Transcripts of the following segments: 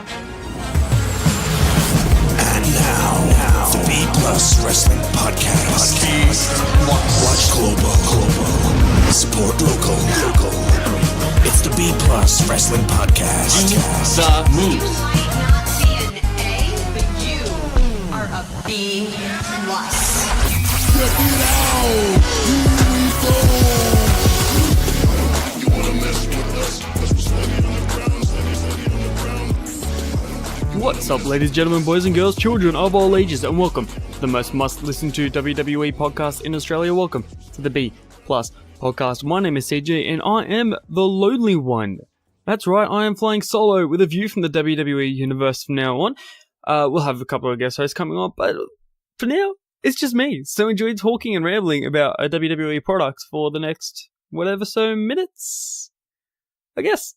And now the B Plus Wrestling Podcast. Watch global. Support local. It's the B Plus Wrestling Podcast. The move. You might not be an A, but you are a B plus. Check it out. Here we go. You wanna mess with us? That's what's funny on the ground. What's up, ladies, gentlemen, boys and girls, children of all ages, and welcome to the most must-listen-to WWE podcast in Australia. Welcome to the B Plus Podcast. My name is C-Jaii, and I am the lonely one. That's right, I am flying solo with a view from the WWE universe from now on. We'll have a couple of guest hosts coming on, but for now, it's just me. So enjoy talking and rambling about a WWE product for the next whatever so minutes, I guess.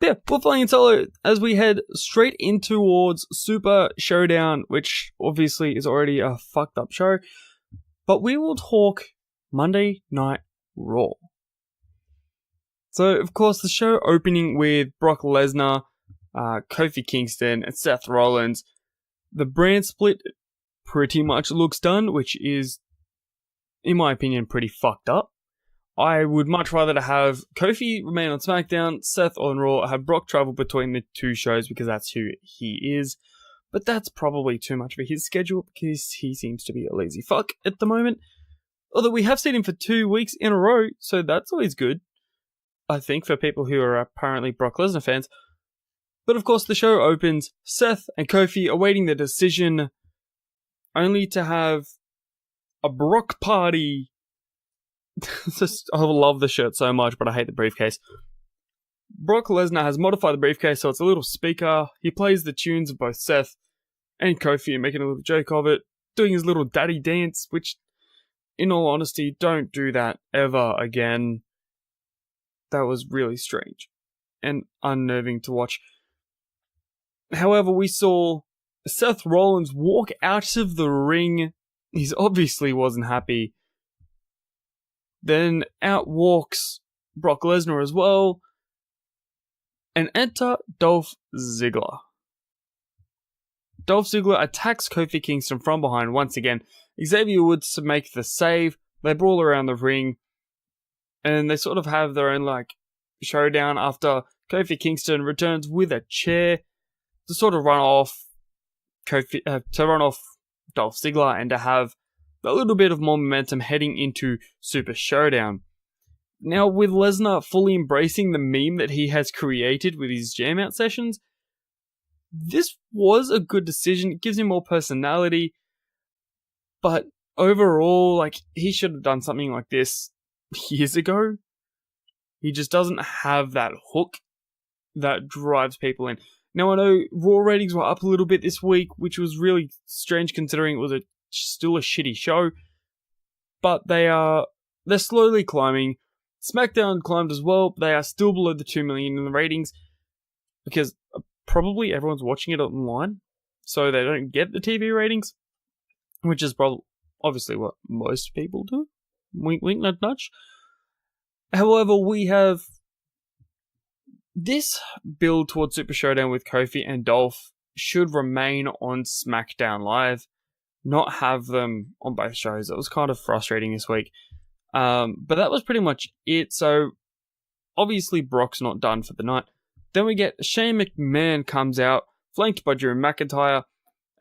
Yeah, we're flying solo as we head straight in towards Super Showdown, which obviously is already a fucked up show. But we will talk Monday Night Raw. So, of course, the show opening with Brock Lesnar, Kofi Kingston, and Seth Rollins. The brand split pretty much looks done, which is, in my opinion, pretty fucked up. I would much rather to have Kofi remain on SmackDown, Seth on Raw, have Brock travel between the two shows because that's who he is. But that's probably too much for his schedule because he seems to be a lazy fuck at the moment. Although we have seen him for 2 weeks in a row, so that's always good, I think, for people who are apparently Brock Lesnar fans. But of course, the show opens, Seth and Kofi awaiting the decision, only to have a Brock party. I love the shirt so much, but I hate the briefcase. Brock Lesnar has modified the briefcase so it's a little speaker. He plays the tunes of both Seth and Kofi and making a little joke of it, doing his little daddy dance, which, in all honesty, don't do that ever again. That was really strange and unnerving to watch. However, we saw Seth Rollins walk out of the ring. He obviously wasn't happy. Then out walks Brock Lesnar as well. And enter Dolph Ziggler. Dolph Ziggler attacks Kofi Kingston from behind once again. Xavier Woods to make the save. They brawl around the ring. And they sort of have their own, showdown after Kofi Kingston returns with a chair to sort of run off Dolph Ziggler and to have a little bit of more momentum heading into Super Showdown. Now, with Lesnar fully embracing the meme that he has created with his jam-out sessions, this was a good decision. It gives him more personality, but overall, he should have done something like this years ago. He just doesn't have that hook that drives people in. Now, I know Raw ratings were up a little bit this week, which was really strange considering it was still a shitty show, but they're slowly climbing. SmackDown climbed as well, but they are still below the 2 million in the ratings because probably everyone's watching it online, so they don't get the TV ratings, which is obviously what most people do. Wink, wink, nudge, nudge. However, we have this build towards Super Showdown with Kofi and Dolph should remain on SmackDown Live, not have them on both shows. It was kind of frustrating this week. But that was pretty much it. So, obviously, Brock's not done for the night. Then we get Shane McMahon comes out, flanked by Drew McIntyre,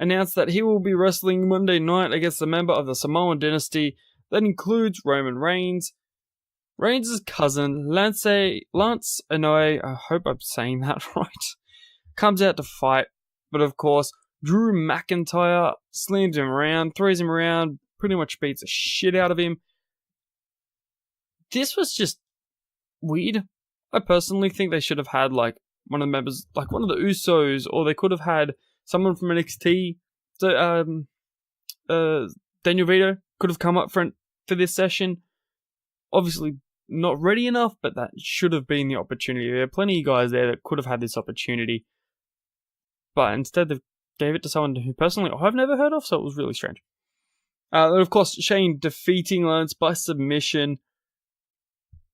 announced that he will be wrestling Monday night against a member of the Samoan dynasty. That includes Roman Reigns. Reigns' cousin, Lance Anoa'i, I hope I'm saying that right, comes out to fight. But of course, Drew McIntyre slams him around, throws him around, pretty much beats the shit out of him. This was just weird. I personally think they should have had one of the members, one of the Usos, or they could have had someone from NXT. So, Daniel Vito could have come up front for this session. Obviously, not ready enough, but that should have been the opportunity. There are plenty of guys there that could have had this opportunity. But instead, they gave it to someone who, personally, I've never heard of, so it was really strange. And of course, Shane defeating Lance by submission,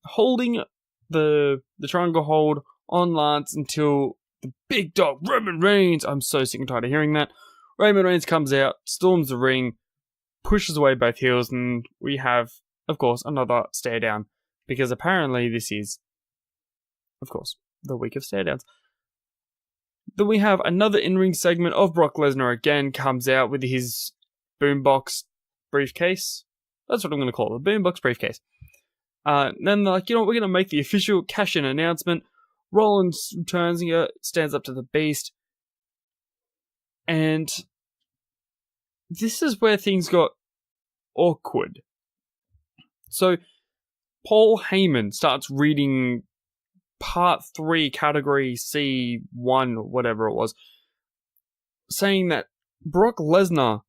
holding the triangle hold on Lance until the big dog, Roman Reigns. I'm so sick and tired of hearing that. Roman Reigns comes out, storms the ring, pushes away both heels, and we have, of course, another stare down. Because apparently this is, of course, the week of stare downs. Then we have another in-ring segment of Brock Lesnar again comes out with his boombox briefcase. That's what I'm going to call it, the boombox briefcase. Then they're like, we're going to make the official cash-in announcement. Rollins turns and stands up to the Beast. And this is where things got awkward. So, Paul Heyman starts reading Part 3, Category C1, whatever it was, saying that Brock Lesnar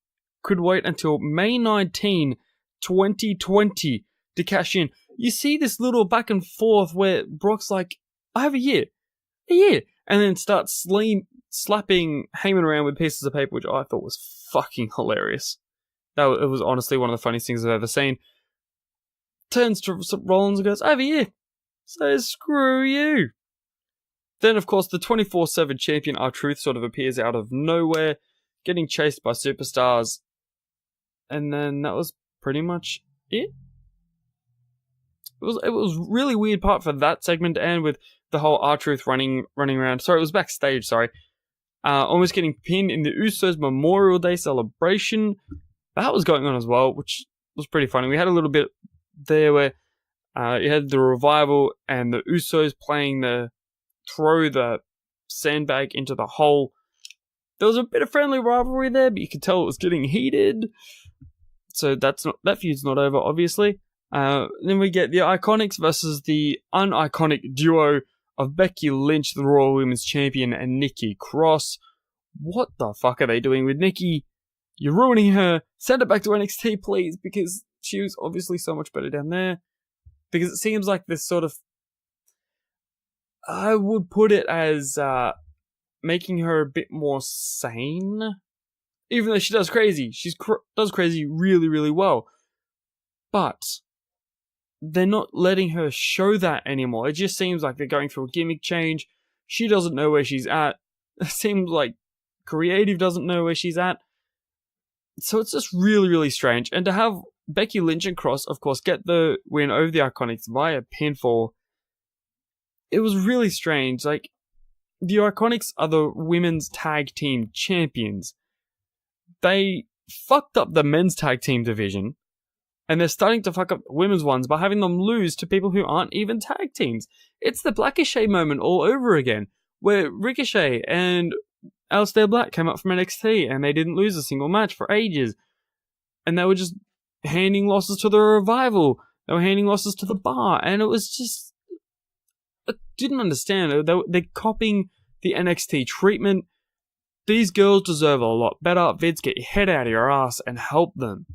could wait until May 19, 2020 to cash in. You see this little back and forth where Brock's like, I have a year, and then starts slapping Heyman around with pieces of paper, which I thought was fucking hilarious. It was honestly one of the funniest things I've ever seen. Turns to Rollins and goes, I have a year. So screw you. Then, of course, the 24/7 champion R-Truth sort of appears out of nowhere, getting chased by superstars. And then that was pretty much it. It was really weird part for that segment to end with the whole R-Truth running around. Sorry, it was backstage, sorry. Almost getting pinned in the Usos Memorial Day celebration. That was going on as well, which was pretty funny. We had a little bit there where you had the Revival and the Usos playing throw the sandbag into the hole. There was a bit of friendly rivalry there, but you could tell it was getting heated. So that feud's not over, obviously. Then we get the Iconics versus the uniconic duo of Becky Lynch, the Raw Women's Champion, and Nikki Cross. What the fuck are they doing with Nikki? You're ruining her. Send her back to NXT, please, because she was obviously so much better down there. Because it seems like this sort of... I would put it as making her a bit more sane. Even though she does crazy. She does crazy really, really well. But they're not letting her show that anymore. It just seems like they're going through a gimmick change. She doesn't know where she's at. It seems like creative doesn't know where she's at. So it's just really, really strange. And to have Becky Lynch and Cross, of course, get the win over the Iconics via pinfall, it was really strange. Like, the Iconics are the women's tag team champions. They fucked up the men's tag team division, and they're starting to fuck up the women's ones by having them lose to people who aren't even tag teams. It's the Blackishay moment all over again, where Ricochet and Aleister Black came up from NXT, and they didn't lose a single match for ages. And they were just handing losses to the Revival. They were handing losses to the Bar, and it was just... I didn't understand. They're copying the NXT treatment. These girls deserve a lot better. Vince, get your head out of your ass and help them.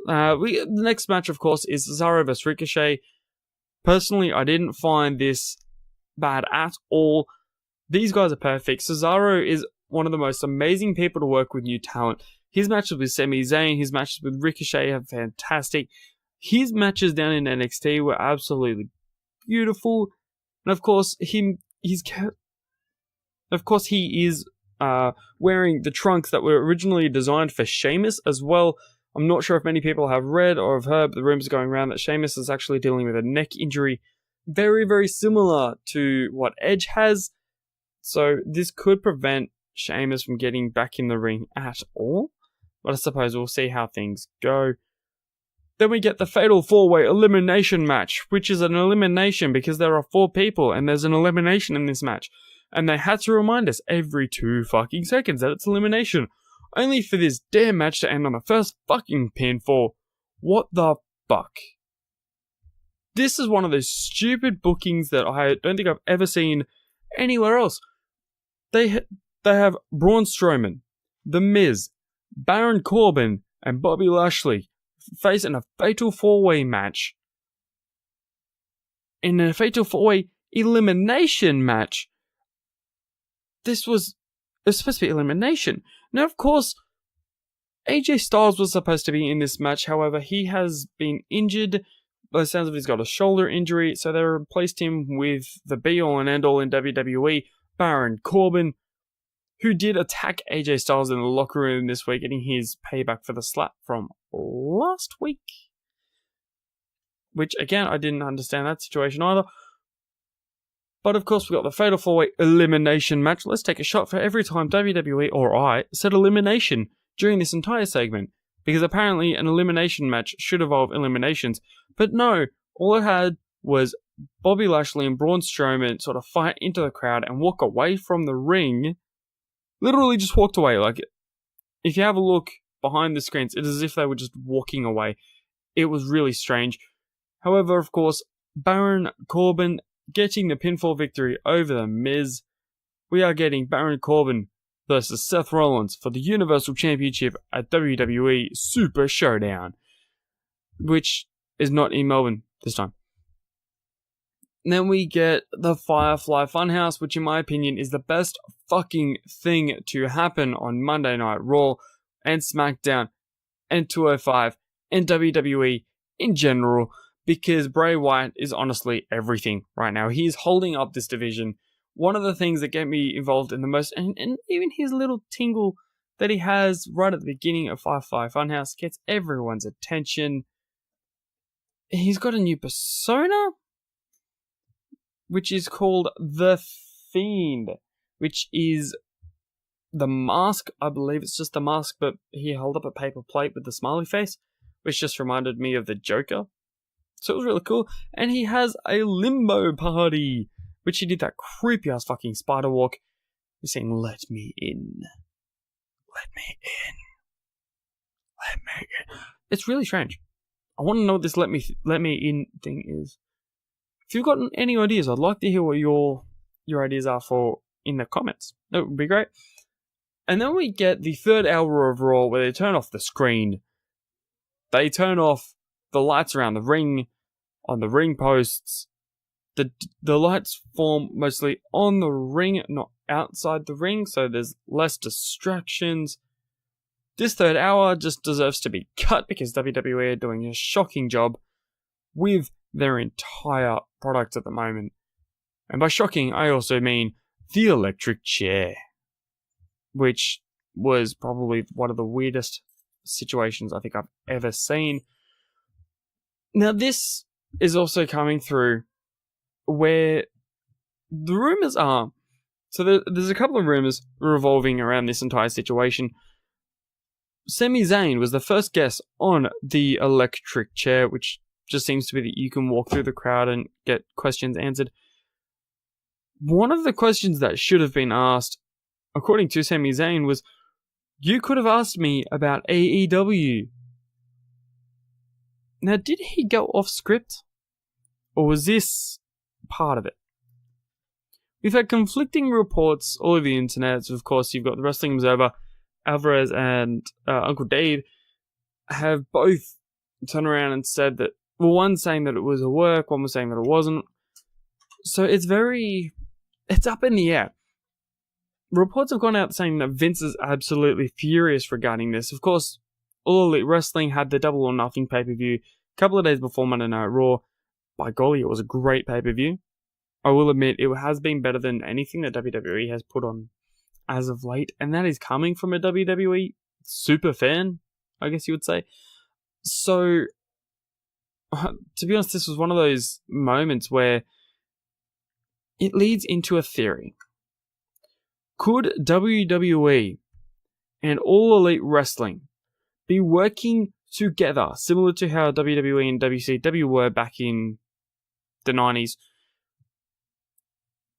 The next match, of course, is Cesaro vs Ricochet. Personally, I didn't find this bad at all. These guys are perfect. Cesaro is one of the most amazing people to work with new talent. His matches with Sami Zayn, his matches with Ricochet are fantastic. His matches down in NXT were absolutely beautiful. And of course, he is wearing the trunks that were originally designed for Sheamus as well. I'm not sure if many people have read or have heard, but the rumors going around that Sheamus is actually dealing with a neck injury very, very similar to what Edge has. So this could prevent Sheamus from getting back in the ring at all. But I suppose we'll see how things go. Then we get the Fatal 4-Way Elimination match, which is an elimination because there are 4 people and there's an elimination in this match. And they had to remind us every 2 fucking seconds that it's elimination. Only for this damn match to end on the first fucking pinfall. What the fuck? This is one of those stupid bookings that I don't think I've ever seen anywhere else. They have Braun Strowman, The Miz, Baron Corbin, and Bobby Lashley facing a Fatal 4-Way match. In a Fatal 4-Way elimination match. It was supposed to be elimination. Now, of course, AJ Styles was supposed to be in this match. However, he has been injured. By the sounds of it, he's got a shoulder injury. So they replaced him with the be-all and end-all in WWE, Baron Corbin, who did attack AJ Styles in the locker room this week, getting his payback for the slap from last week. Which, again, I didn't understand that situation either. But, of course, we got the Fatal 4-Way Elimination match. Let's take a shot for every time WWE, or I, said elimination during this entire segment. Because apparently an elimination match should involve eliminations. But no, all it had was Bobby Lashley and Braun Strowman sort of fight into the crowd and walk away from the ring. Literally just walked away. Like, if you have a look behind the screens, it's as if they were just walking away. It was really strange. However, of course, Baron Corbin getting the pinfall victory over The Miz. We are getting Baron Corbin versus Seth Rollins for the Universal Championship at WWE Super Showdown, which is not in Melbourne this time. And then we get the Firefly Funhouse, which in my opinion is the best fucking thing to happen on Monday Night Raw and SmackDown and 205 and WWE in general, because Bray Wyatt is honestly everything right now. He is holding up this division. One of the things that get me involved in the most, and even his little tingle that he has right at the beginning of Firefly Funhouse gets everyone's attention. He's got a new persona, which is called The Fiend, which is the mask. I believe it's just the mask, but he held up a paper plate with the smiley face, which just reminded me of the Joker. So it was really cool. And he has a limbo party, which he did that creepy ass fucking spider walk. He's saying, "Let me in. Let me in. Let me in." It's really strange. I want to know what this let me in thing is. If you've got any ideas, I'd like to hear what your ideas are for in the comments. That would be great. And then we get the third hour of Raw where they turn off the screen. They turn off the lights around the ring, on the ring posts. The lights form mostly on the ring, not outside the ring, so there's less distractions. This third hour just deserves to be cut because WWE are doing a shocking job with their entire product at the moment. And by shocking, I also mean the electric chair, which was probably one of the weirdest situations I think I've ever seen. Now, this is also coming through where the rumors are. So there's a couple of rumors revolving around this entire situation. Sami Zayn was the first guest on the electric chair, which just seems to be that you can walk through the crowd and get questions answered. One of the questions that should have been asked, according to Sami Zayn, was, "You could have asked me about AEW." Now, did he go off script? Or was this part of it? We've had conflicting reports all over the internet. So of course, you've got the Wrestling Observer, Alvarez, and Uncle Dave have both turned around and said that, well, one saying that it was a work, one was saying that it wasn't. So it's up in the air. Reports have gone out saying that Vince is absolutely furious regarding this. Of course, All Elite Wrestling had the Double or Nothing pay-per-view a couple of days before Monday Night Raw. By golly, it was a great pay-per-view. I will admit, it has been better than anything that WWE has put on as of late, and that is coming from a WWE super fan, I guess you would say. So, to be honest, this was one of those moments where it leads into a theory. Could WWE and All Elite Wrestling be working together, similar to how WWE and WCW were back in the 90s?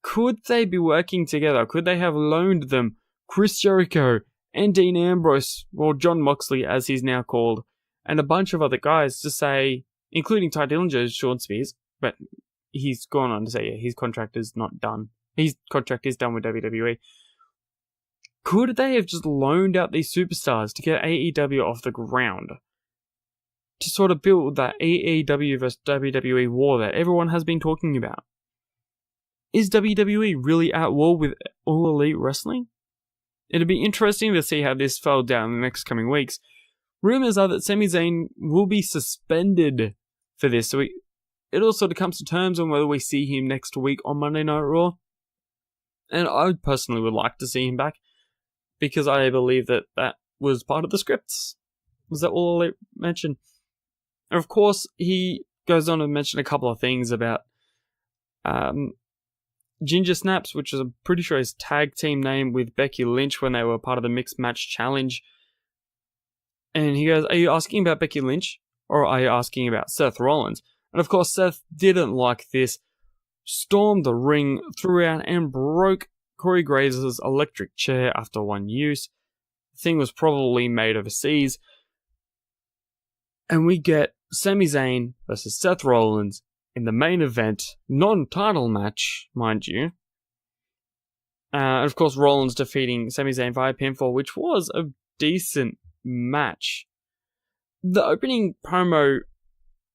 Could they be working together? Could they have loaned them Chris Jericho and Dean Ambrose, or John Moxley as he's now called, and a bunch of other guys to say, including Ty Dillinger's Sean Spears, but he's gone on to say his contract is not done. His contract is done with WWE. Could they have just loaned out these superstars to get AEW off the ground? To sort of build that AEW versus WWE war that everyone has been talking about? Is WWE really at war with All Elite Wrestling? It'd be interesting to see how this fell down in the next coming weeks. Rumors are that Sami Zayn will be suspended for this, so it all sort of comes to terms on whether we see him next week on Monday Night Raw. And I personally would like to see him back, because I believe that that was part of the scripts. Was that all they mentioned? And of course, he goes on to mention a couple of things about Ginger Snaps, which is, I'm pretty sure, his tag team name with Becky Lynch when they were part of the Mixed Match Challenge. And he goes, are you asking about Becky Lynch, or are you asking about Seth Rollins? And of course, Seth didn't like this, stormed the ring, threw out and broke Corey Graves' electric chair after one use. The thing was probably made overseas. And we get Sami Zayn versus Seth Rollins in the main event, non-title match, mind you. And of course, Rollins defeating Sami Zayn via pinfall, which was a decent match. The opening promo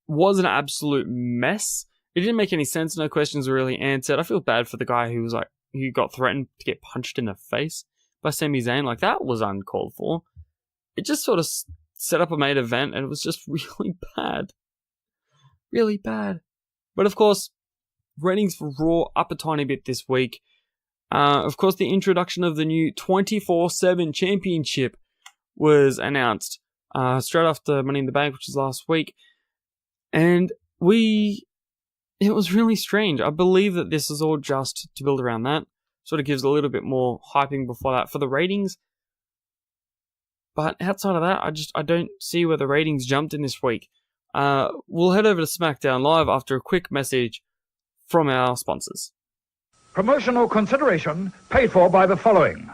was an absolute mess. It didn't make any sense. No questions were really answered. I feel bad for the guy who got threatened to get punched in the face by Sami Zayn. Like, that was uncalled for. It just sort of set up a main event, and it was just really bad. Really bad. But of course, ratings for Raw up a tiny bit this week. Of course, the introduction of the new 24/7 Championship was announced straight after Money in the Bank, which was last week. And it was really strange. I believe that this is all just to build around that. Sort of gives a little bit more hyping before that for the ratings. But outside of that, I don't see where the ratings jumped in this week. We'll head over to SmackDown Live after a quick message from our sponsors. Promotional consideration paid for by the following.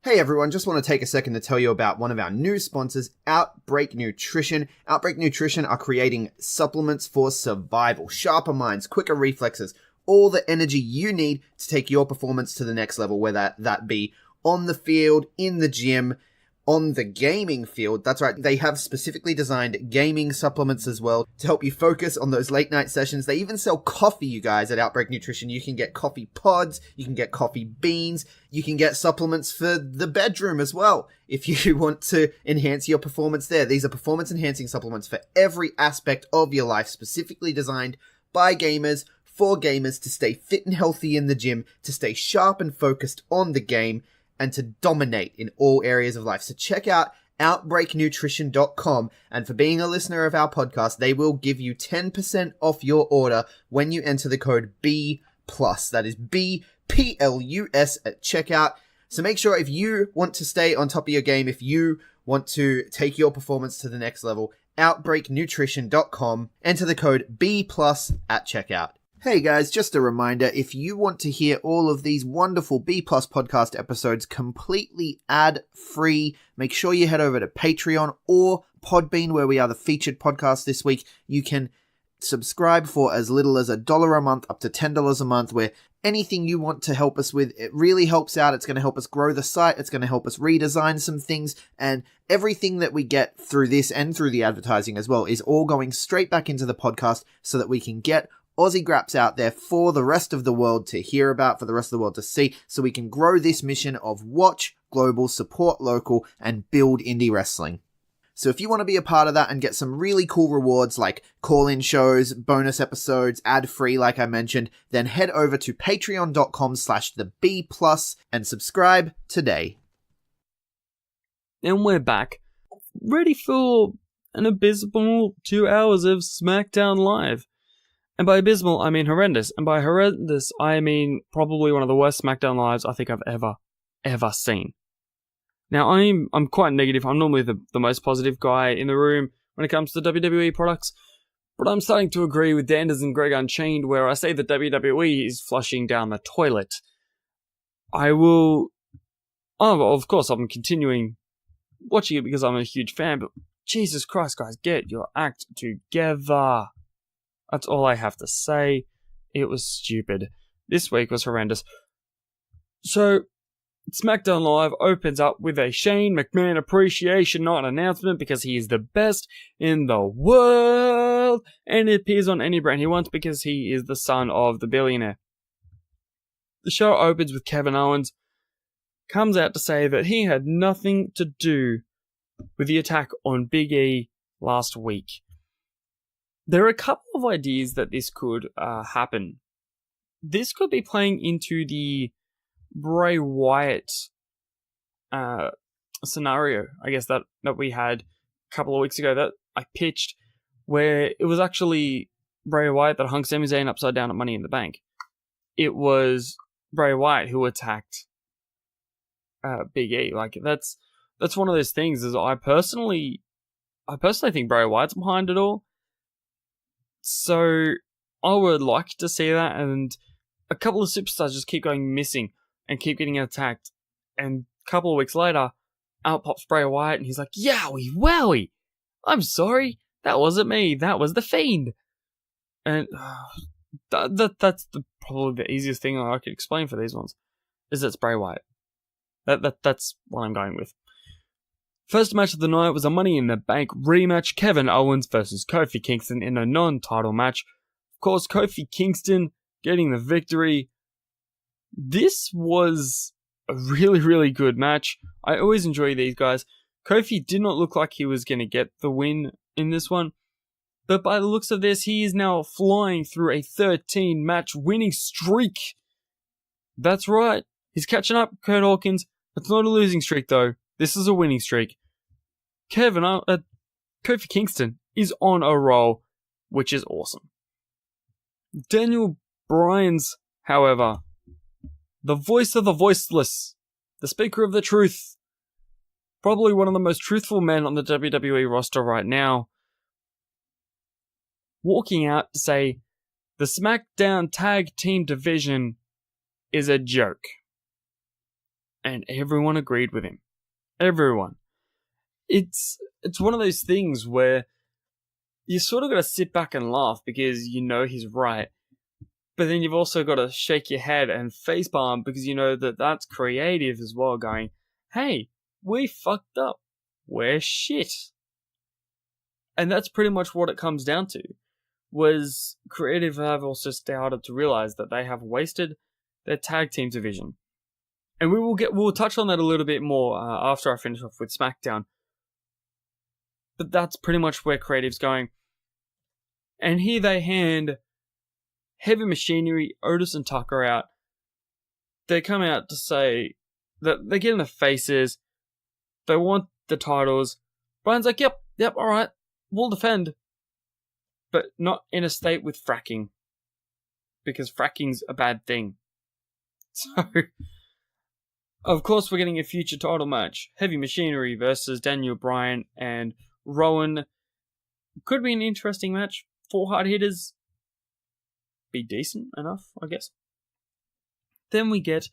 Hey everyone, just want to take a second to tell you about one of our new sponsors, OUTBREAK NUTRITION. OUTBREAK NUTRITION are creating supplements for survival, sharper minds, quicker reflexes, all the energy you need to take your performance to the next level, whether that be on the field, in the gym, on the gaming field. That's right, they have specifically designed gaming supplements as well to help you focus on those late night sessions. They even sell coffee, you guys, at OUTBREAK NUTRITION. You can get coffee pods, you can get coffee beans, you can get supplements for the bedroom as well if you want to enhance your performance there. These are performance enhancing supplements for every aspect of your life, specifically designed by gamers, for gamers, to stay fit and healthy in the gym, to stay sharp and focused on the game, and to dominate in all areas of life. So check out OUTBREAKNutrition.com, and for being a listener of our podcast, they will give you 10% off your order when you enter the code B+. That is BPLUS at checkout. So make sure, if you want to stay on top of your game, if you want to take your performance to the next level, OUTBREAKNutrition.com, enter the code B+ at checkout. Hey guys, just a reminder, if you want to hear all of these wonderful B+ podcast episodes completely ad-free, make sure you head over to Patreon or Podbean, where we are the featured podcast this week. You can subscribe for as little as $1 a month up to $10 a month, where anything you want to help us with, it really helps out. It's going to help us grow the site. It's going to help us redesign some things, and everything that we get through this and through the advertising as well is all going straight back into the podcast so that we can get Aussie Graps out there for the rest of the world to hear about, for the rest of the world to see, so we can grow this mission of watch global, support local, and build indie wrestling. So if you want to be a part of that and get some really cool rewards like call-in shows, bonus episodes, ad-free like I mentioned, then head over to patreon.com/theb+ and subscribe today. And we're back, ready for an abysmal 2 hours of SmackDown Live. And by abysmal, I mean horrendous. And by horrendous, I mean probably one of the worst SmackDown Lives I think I've ever seen. Now, I'm quite negative. I'm normally the most positive guy in the room when it comes to WWE products. But I'm starting to agree with Danders and Greg Unchained, where I say that WWE is flushing down the toilet. Of course, I'm continuing watching it because I'm a huge fan, but Jesus Christ, guys, get your act together. That's all I have to say. It was stupid. This week was horrendous. So, SmackDown Live opens up with a Shane McMahon appreciation night announcement because he is the best in the world, and it appears on any brand he wants because he is the son of the billionaire. The show opens with Kevin Owens comes out to say that he had nothing to do with the attack on Big E last week. There are a couple of ideas that this could happen. This could be playing into the Bray Wyatt scenario, I guess, that we had a couple of weeks ago that I pitched, where it was actually Bray Wyatt that hung Sami Zayn upside down at Money in the Bank. It was Bray Wyatt who attacked Big E. Like, that's one of those things. Is I personally think Bray Wyatt's behind it all. So I would like to see that, and a couple of superstars just keep going missing and keep getting attacked. And a couple of weeks later, out pops Bray Wyatt, and he's like, "Yowie, wowie! I'm sorry, that wasn't me. That was the Fiend." And that's probably the easiest thing I could explain for these ones, is it's Bray Wyatt. That's what I'm going with. First match of the night was a Money in the Bank rematch, Kevin Owens versus Kofi Kingston in a non-title match. Of course, Kofi Kingston getting the victory. This was a really, really good match. I always enjoy these guys. Kofi did not look like he was going to get the win in this one, but by the looks of this, he is now flying through a 13-match winning streak. That's right. He's catching up, Kurt Hawkins. It's not a losing streak, though. This is a winning streak. Kofi Kingston is on a roll, which is awesome. Daniel Bryan's, however, the voice of the voiceless, the speaker of the truth, probably one of the most truthful men on the WWE roster right now, walking out to say the SmackDown Tag Team Division is a joke. And everyone agreed with him. Everyone. It's one of those things where you sort of got to sit back and laugh because you know he's right, but then you've also got to shake your head and facepalm because you know that that's creative as well, going, "Hey, we fucked up. We're shit." And that's pretty much what it comes down to. Was creative have also started to realize that they have wasted their tag team division. And we'll touch on that a little bit more after I finish off with SmackDown. But that's pretty much where creative's going. And here they hand Heavy Machinery, Otis and Tucker out. They come out to say that they get in the faces. They want the titles. Brian's like, yep, alright, we'll defend. But not in a state with fracking. Because fracking's a bad thing. So, of course, we're getting a future title match. Heavy Machinery versus Daniel Bryan and Rowan. Could be an interesting match. 4 hard hitters. Be decent enough, I guess. Then we get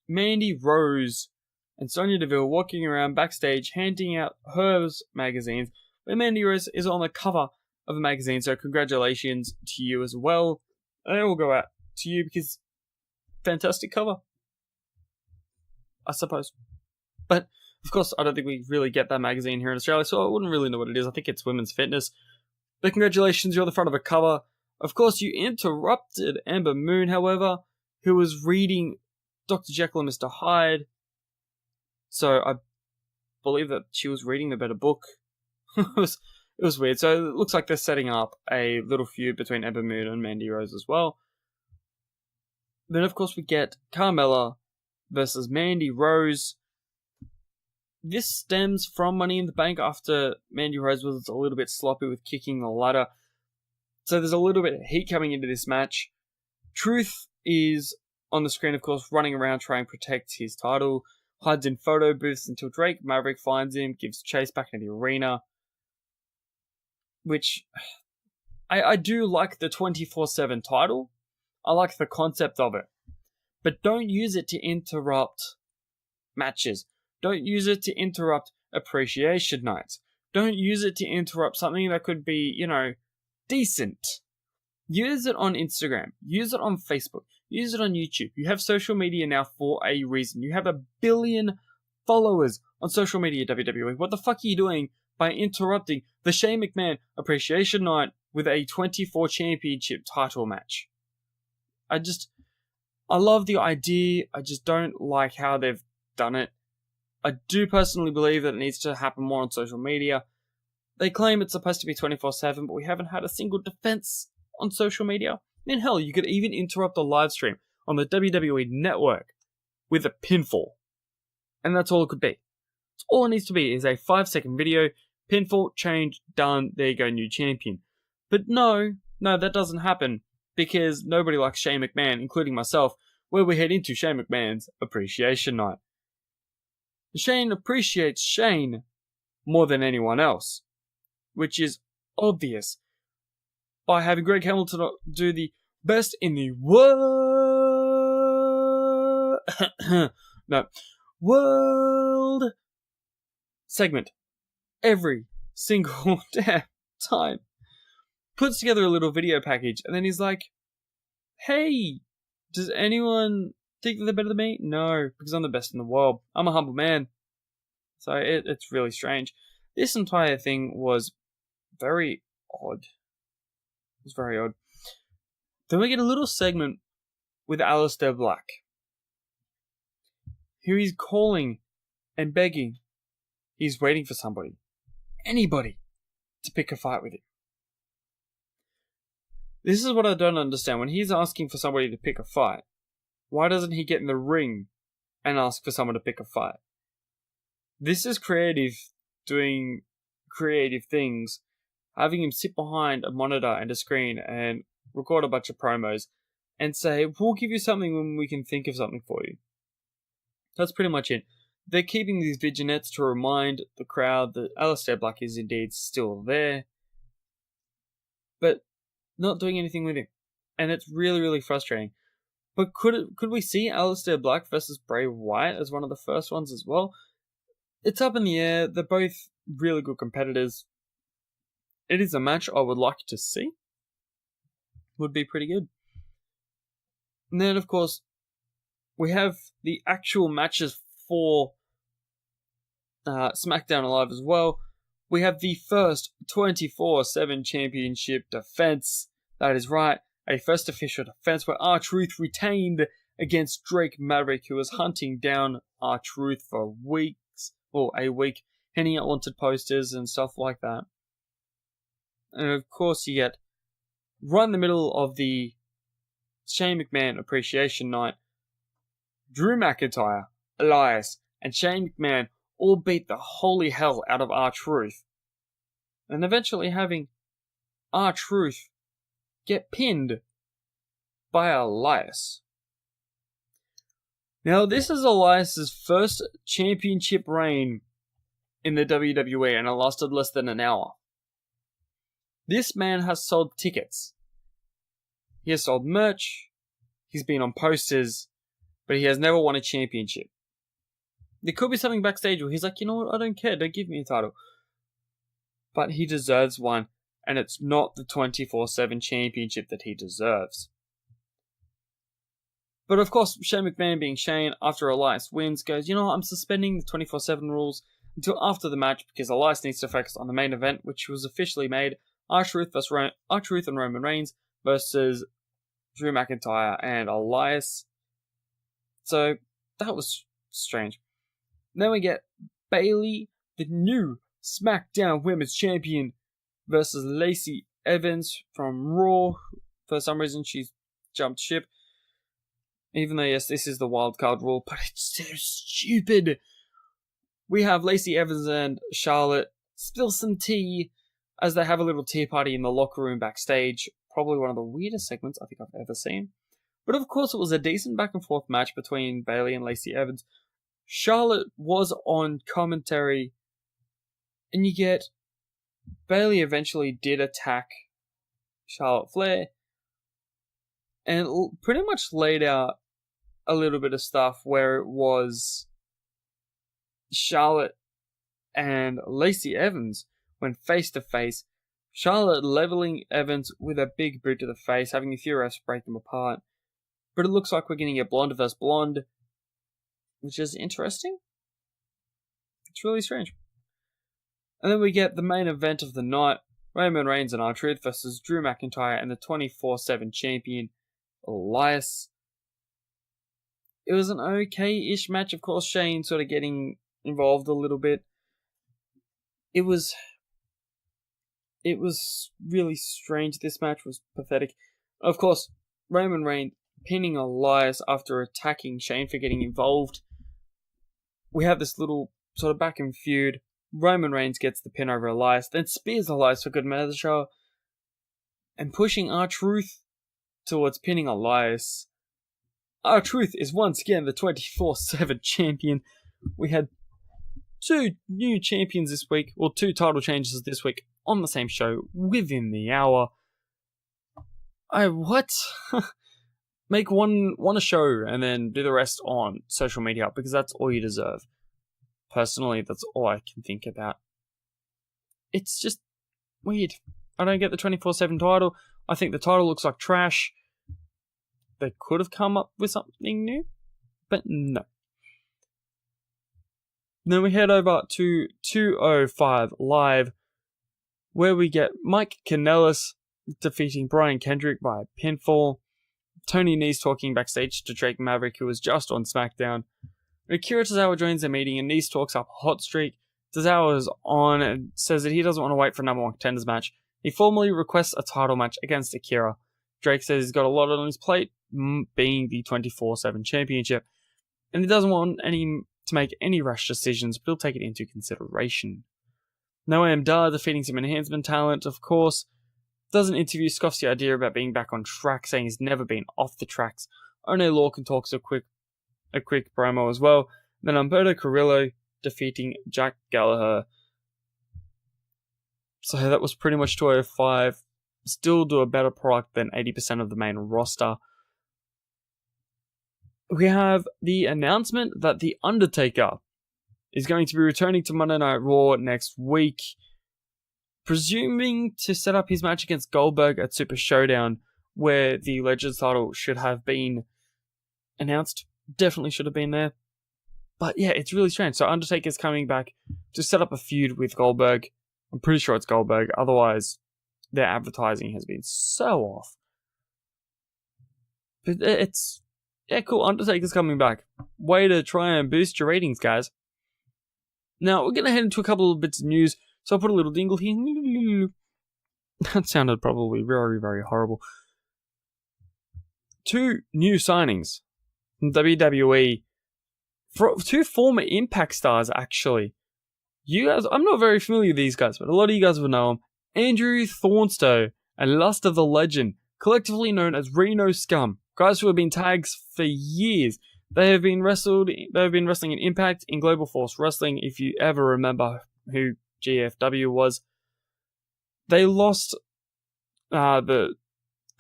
Mandy Rose and Sonya Deville walking around backstage handing out Hers magazines, where Mandy Rose is on the cover of a magazine, so congratulations to you as well. And it will go out to you because fantastic cover, I suppose. But, of course, I don't think we really get that magazine here in Australia, so I wouldn't really know what it is. I think it's Women's Fitness. But congratulations, you're on the front of a cover. Of course, you interrupted Ember Moon, however, who was reading Dr. Jekyll and Mr. Hyde. So I believe that she was reading the better book. It was weird. So it looks like they're setting up a little feud between Ember Moon and Mandy Rose as well. Then, of course, we get Carmella versus Mandy Rose. This stems from Money in the Bank after Mandy Rose was a little bit sloppy with kicking the ladder. So there's a little bit of heat coming into this match. Truth is on the screen, of course, running around trying to protect his title. Hides in photo booths until Drake Maverick finds him, gives chase back into the arena. Which, I do like the 24/7 title. I like the concept of it. But don't use it to interrupt matches. Don't use it to interrupt appreciation nights. Don't use it to interrupt something that could be, decent. Use it on Instagram. Use it on Facebook. Use it on YouTube. You have social media now for a reason. You have 1 billion followers on social media, WWE. What the fuck are you doing by interrupting the Shane McMahon Appreciation Night with a 24 Championship title match? I love the idea. I just don't like how they've done it. I do personally believe that it needs to happen more on social media. They claim it's supposed to be 24/7, but we haven't had a single defense on social media. I mean, hell, you could even interrupt a live stream on the WWE Network with a pinfall. And that's all it could be. That's all it needs to be is a 5-second video, pinfall, change, done, there you go, new champion. But no, that doesn't happen, because nobody likes Shane McMahon, including myself, where we head into Shane McMahon's Appreciation Night. Shane appreciates Shane more than anyone else, which is obvious by having Greg Hamilton do the best in the world segment every single damn time. Puts together a little video package, and then he's like, hey, does anyone think that they're better than me? No, because I'm the best in the world. I'm a humble man. So it's really strange. This entire thing was very odd. It was very odd. Then we get a little segment with Aleister Black, who he's calling and begging. He's waiting for somebody, anybody, to pick a fight with him. This is what I don't understand. When he's asking for somebody to pick a fight, why doesn't he get in the ring and ask for someone to pick a fight? This is creative, doing creative things, having him sit behind a monitor and a screen and record a bunch of promos and say, we'll give you something when we can think of something for you. That's pretty much it. They're keeping these vignettes to remind the crowd that Aleister Black is indeed still there, but not doing anything with him. And it's really, really frustrating. But could we see Aleister Black versus Bray Wyatt as one of the first ones as well? It's up in the air. They're both really good competitors. It is a match I would like to see. Would be pretty good. And then, of course, we have the actual matches for SmackDown Live as well. We have the first 24/7 championship defense. That is right, a first official defense where R-Truth retained against Drake Maverick, who was hunting down R-Truth for weeks, or a week, handing out wanted posters and stuff like that. And of course, you get right in the middle of the Shane McMahon Appreciation Night, Drew McIntyre, Elias, and Shane McMahon all beat the holy hell out of R-Truth, and eventually having R-Truth get pinned by Elias. Now, this is Elias's first championship reign in the WWE, and it lasted less than an hour. This man has sold tickets. He has sold merch. He's been on posters, but he has never won a championship. There could be something backstage where he's like, you know what, I don't care, don't give me a title. But he deserves one, and it's not the 24/7 championship that he deserves. But of course, Shane McMahon, being Shane, after Elias wins, goes, you know what, I'm suspending the 24/7 rules until after the match because Elias needs to focus on the main event, which was officially made R-Truth and Roman Reigns versus Drew McIntyre and Elias. So that was strange. Then we get Bayley, the new SmackDown Women's Champion, versus Lacey Evans from Raw. For some reason, she's jumped ship. Even though, yes, this is the wildcard rule, but it's so stupid. We have Lacey Evans and Charlotte spill some tea as they have a little tea party in the locker room backstage. Probably one of the weirdest segments I think I've ever seen. But of course, it was a decent back and forth match between Bayley and Lacey Evans. Charlotte was on commentary, and you get Bayley eventually did attack Charlotte Flair, and pretty much laid out a little bit of stuff where it was Charlotte and Lacey Evans went face to face. Charlotte leveling Evans with a big boot to the face, having a few refs break them apart. But it looks like we're getting a blonde versus blonde, which is interesting. It's really strange. And then we get the main event of the night, Roman Reigns and R-Truth versus Drew McIntyre and the 24/7 champion, Elias. It was an okay-ish match. Of course, Shane sort of getting involved a little bit. It was really strange. This match was pathetic. Of course, Roman Reigns pinning Elias after attacking Shane for getting involved. We have this little sort of back and feud. Roman Reigns gets the pin over Elias, then spears Elias for good measure, and pushing R-Truth towards pinning Elias. R-Truth is once again the 24/7 champion. We had 2 new champions this week, or 2 title changes this week on the same show within the hour. What? Make one a show and then do the rest on social media, because that's all you deserve. Personally, that's all I can think about. It's just weird. I don't get the 24/7 title. I think the title looks like trash. They could have come up with something new, but no. Then we head over to 205 Live, where we get Mike Kanellis defeating Brian Kendrick by a pinfall. Tony Nese talking backstage to Drake Maverick, who was just on SmackDown. Akira Tozawa joins the meeting and Nese talks up a hot streak. Tozawa is on and says that he doesn't want to wait for a number 1 contenders match. He formally requests a title match against Akira. Drake says he's got a lot on his plate, being the 24/7 championship, and he doesn't want to make any rash decisions, but he'll take it into consideration. Noam Dar defeating some enhancement talent, of course. Does an interview, scoffs the idea about being back on track, saying he's never been off the tracks. One Lorcan talks a quick promo as well. Then Humberto Carrillo defeating Jack Gallagher. So that was pretty much 205. Still do a better product than 80% of the main roster. We have the announcement that The Undertaker is going to be returning to Monday Night Raw next week, presuming to set up his match against Goldberg at Super Showdown, where the Legends title should have been announced. Definitely should have been there. But yeah, it's really strange. So Undertaker's coming back to set up a feud with Goldberg. I'm pretty sure it's Goldberg. Otherwise, their advertising has been so off. But it's... yeah, cool. Undertaker's coming back. Way to try and boost your ratings, guys. Now, we're going to head into a couple of bits of news. So I'll put a little dingle here. That sounded probably very, very horrible. 2 new signings from WWE. 2 former Impact stars, actually. You guys, I'm not very familiar with these guys, but a lot of you guys will know them. Andrew Thornstowe and Lust of the Legend, collectively known as Reno Scum. Guys who have been tags for years. They have been wrestling in Impact, in Global Force Wrestling, if you ever remember who GFW was. They lost the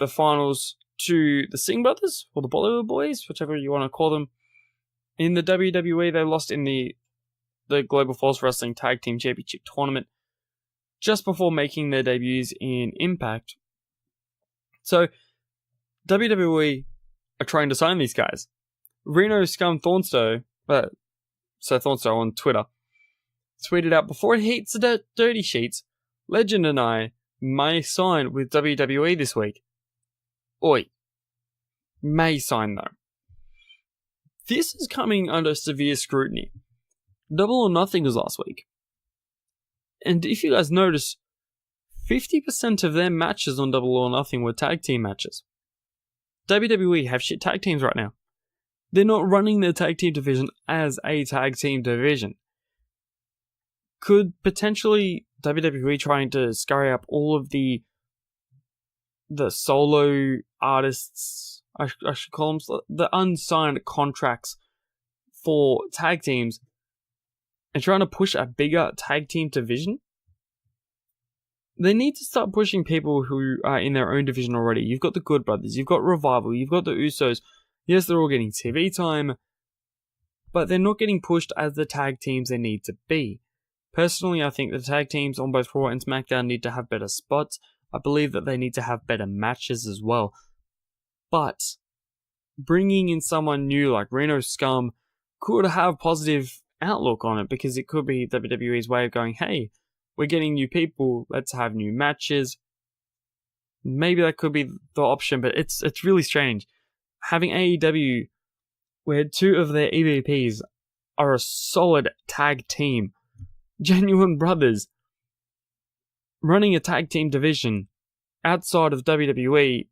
finals to the Singh Brothers, or the Bollywood Boys, whichever you want to call them. In the WWE, they lost in the Global Force Wrestling Tag Team Championship Tournament just before making their debuts in Impact. So, WWE are trying to sign these guys. Reno Scum Thornstowe, so Thornstowe on Twitter, tweeted out, before it hits the dirty sheets, Legend and I may sign with WWE this week. Oi. May sign though. This is coming under severe scrutiny. Double or Nothing was last week. And if you guys notice, 50% of their matches on Double or Nothing were tag team matches. WWE have shit tag teams right now. They're not running their tag team division as a tag team division. Could potentially WWE trying to scurry up all of the solo artists, I should call them, the unsigned contracts for tag teams, and trying to push a bigger tag team division? They need to start pushing people who are in their own division already. You've got the Good Brothers, you've got Revival, you've got the Usos. Yes, they're all getting TV time, but they're not getting pushed as the tag teams they need to be. Personally, I think the tag teams on both Raw and SmackDown need to have better spots. I believe that they need to have better matches as well. But bringing in someone new like Reno Scum could have positive outlook on it, because it could be WWE's way of going, hey, we're getting new people, let's have new matches. Maybe that could be the option, but it's really strange. Having AEW, where 2 of their EVPs are a solid tag team, genuine brothers, running a tag team division outside of WWE,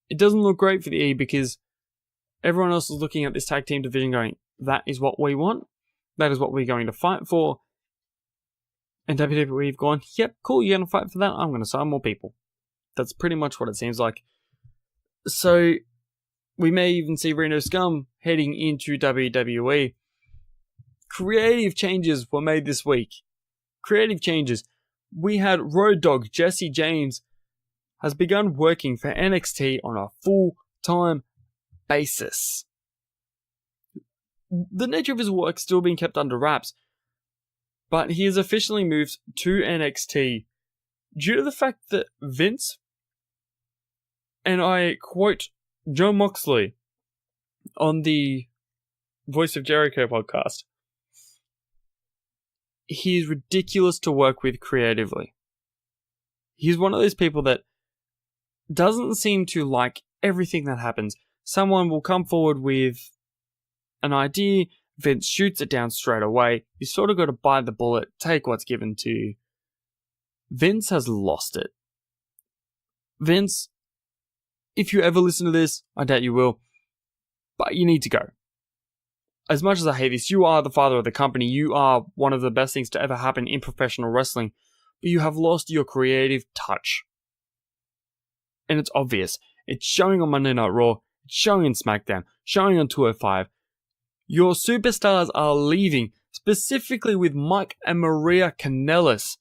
it doesn't look great for the E because everyone else is looking at this tag team division going, that is what we want. That is what we're going to fight for. And WWE have gone, yep, cool, you're going to fight for that? I'm going to sign more people. That's pretty much what it seems like. So, we may even see Reno Scum heading into WWE. Creative changes were made this week. Creative changes. We had Road Dogg Jesse James has begun working for NXT on a full-time basis. The nature of his work still being kept under wraps, but he has officially moved to NXT due to the fact that Vince, and I quote Jon Moxley on the Voice of Jericho podcast, he is ridiculous to work with creatively. He's one of those people that doesn't seem to like everything that happens. Someone will come forward with an idea, Vince shoots it down straight away. You sort of got to bite the bullet, take what's given to you. Vince has lost it. Vince, if you ever listen to this, I doubt you will, but you need to go. As much as I hate this, you are the father of the company. You are one of the best things to ever happen in professional wrestling, but you have lost your creative touch. And it's obvious. It's showing on Monday Night Raw, it's showing in SmackDown, showing on 205. Your superstars are leaving, specifically with Mike and Maria Kanellis,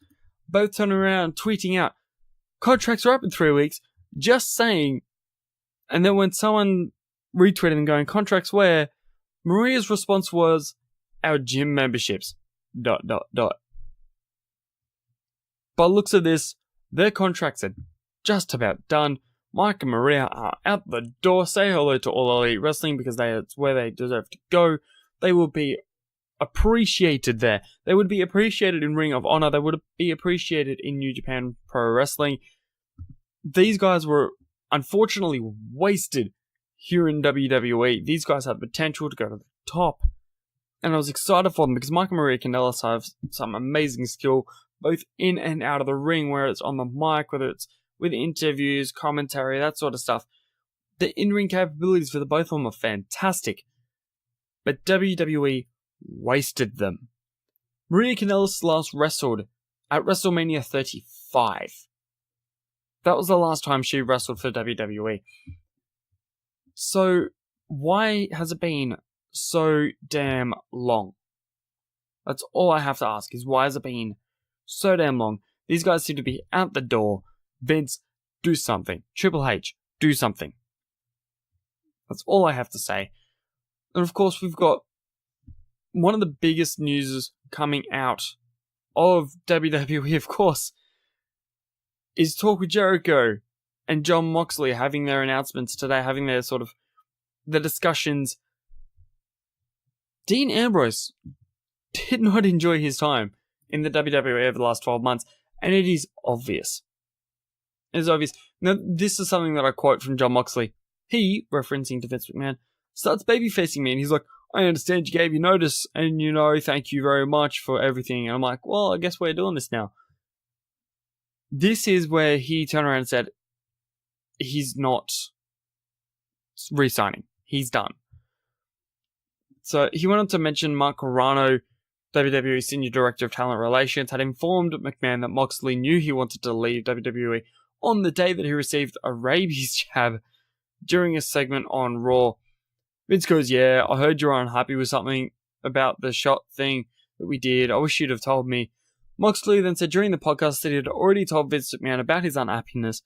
both turning around, tweeting out, contracts are up in 3 weeks, just saying. And then when someone retweeted them going, contracts where? Maria's response was, our gym memberships, ... By looks of this, their contracts are just about done. Mike and Maria are out the door. Say hello to All Elite Wrestling because it's where they deserve to go. They will be appreciated there. They would be appreciated in Ring of Honor. They would be appreciated in New Japan Pro Wrestling. These guys were unfortunately wasted here in WWE. These guys have potential to go to the top. And I was excited for them because Mike and Maria Kanellis have some amazing skill, both in and out of the ring, whether it's on the mic, whether it's with interviews, commentary, that sort of stuff. The in-ring capabilities for the both of them are fantastic. But WWE wasted them. Maria Kanellis last wrestled at WrestleMania 35. That was the last time she wrestled for WWE. So, why has it been so damn long? That's all I have to ask, is why has it been so damn long? These guys seem to be out the door. Vince, do something. Triple H, do something. That's all I have to say. And of course, we've got one of the biggest news coming out of WWE, of course, is Talk with Jericho and Jon Moxley having their announcements today, having their sort of the discussions. Dean Ambrose did not enjoy his time in the WWE over the last 12 months, and it is obvious. It is obvious. Now, this is something that I quote from Jon Moxley. He, referencing to Vince McMahon, starts babyfacing me, and he's like, I understand you gave your notice, and thank you very much for everything. And I'm like, well, I guess we're doing this now. This is where he turned around and said, he's not re-signing. He's done. So he went on to mention Mark Carrano, WWE Senior Director of Talent Relations, had informed McMahon that Moxley knew he wanted to leave WWE on the day that he received a rabies jab during a segment on Raw. Vince goes, yeah, I heard you were unhappy with something about the shot thing that we did. I wish you'd have told me. Moxley then said during the podcast that he had already told Vince McMahon about his unhappiness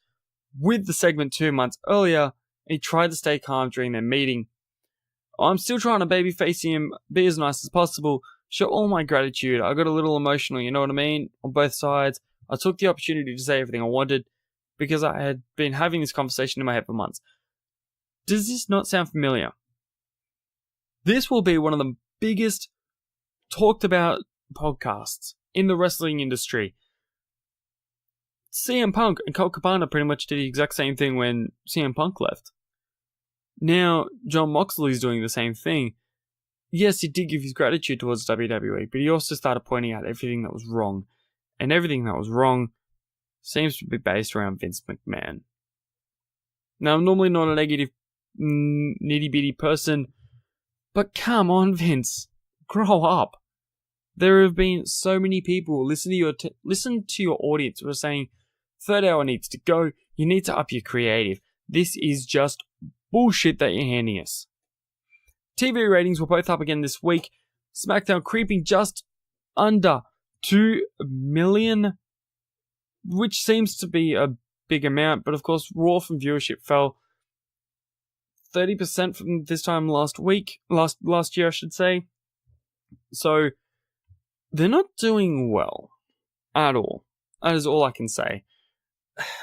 with the segment 2 months earlier, and he tried to stay calm during their meeting. I'm still trying to babyface him, be as nice as possible, show all my gratitude. I got a little emotional, you know what I mean? On both sides. I took the opportunity to say everything I wanted because I had been having this conversation in my head for months. Does this not sound familiar? This will be one of the biggest talked about podcasts in the wrestling industry. CM Punk and Colt Cabana pretty much did the exact same thing when CM Punk left. Now, Jon Moxley's doing the same thing. Yes, he did give his gratitude towards WWE, but he also started pointing out everything that was wrong. And everything that was wrong seems to be based around Vince McMahon. Now, I'm normally not a negative, nitty-bitty person, but come on, Vince. Grow up. There have been so many people listen to your audience who are saying, third hour needs to go, you need to up your creative. This is just bullshit that you're handing us. TV ratings were both up again this week. SmackDown creeping just under 2 million, which seems to be a big amount, but of course Raw from viewership fell 30% from this time last year I should say. So they're not doing well at all. That is all I can say.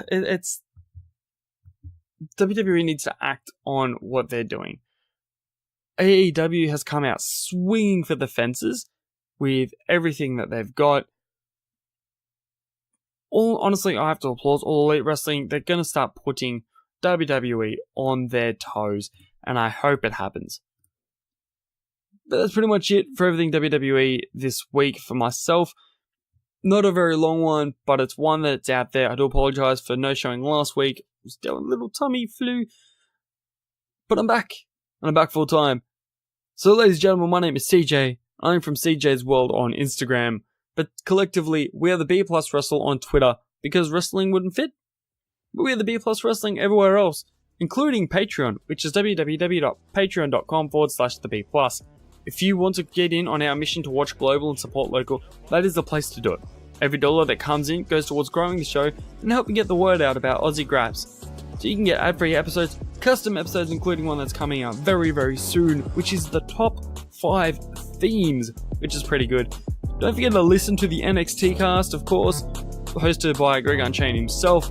It's WWE needs to act on what they're doing. AEW has come out swinging for the fences with everything that they've got. Honestly, I have to applaud all Elite Wrestling. They're going to start putting WWE on their toes, and I hope it happens. But that's pretty much it for everything WWE this week for myself. Not a very long one, but it's one that's out there. I do apologize for no showing last week. I was dealing with a little tummy flu. But I'm back. And I'm back full time. So ladies and gentlemen, my name is C-Jaii. I'm from C-Jaii's World on Instagram. But collectively, we are the B Plus Wrestle on Twitter because wrestling wouldn't fit. But we are the B Plus Wrestling everywhere else, including Patreon, which is www.patreon.com/the B+. If you want to get in on our mission to watch global and support local, that is the place to do it. Every dollar that comes in goes towards growing the show and helping get the word out about Aussie Graps. So you can get ad-free episodes, custom episodes, including one that's coming out very, very soon, which is the top 5 themes, which is pretty good. Don't forget to listen to the NXT cast, of course, hosted by Greg Unchained himself.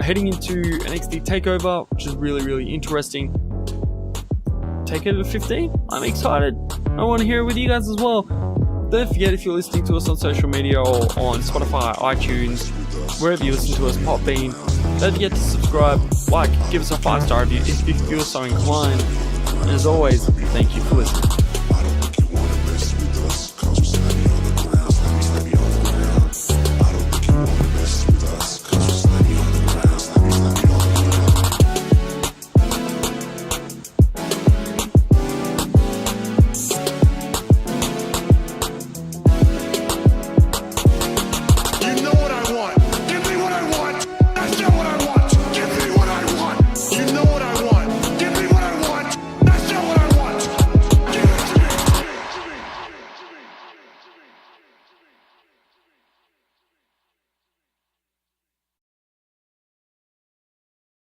Heading into NXT TakeOver, which is really, really interesting. Takeover 15? I'm excited. I want to hear it with you guys as well. Don't forget, if you're listening to us on social media or on Spotify, iTunes, wherever you listen to us, Popbean, don't forget to subscribe, like, give us a 5-star review if you feel so inclined. And as always, thank you for listening.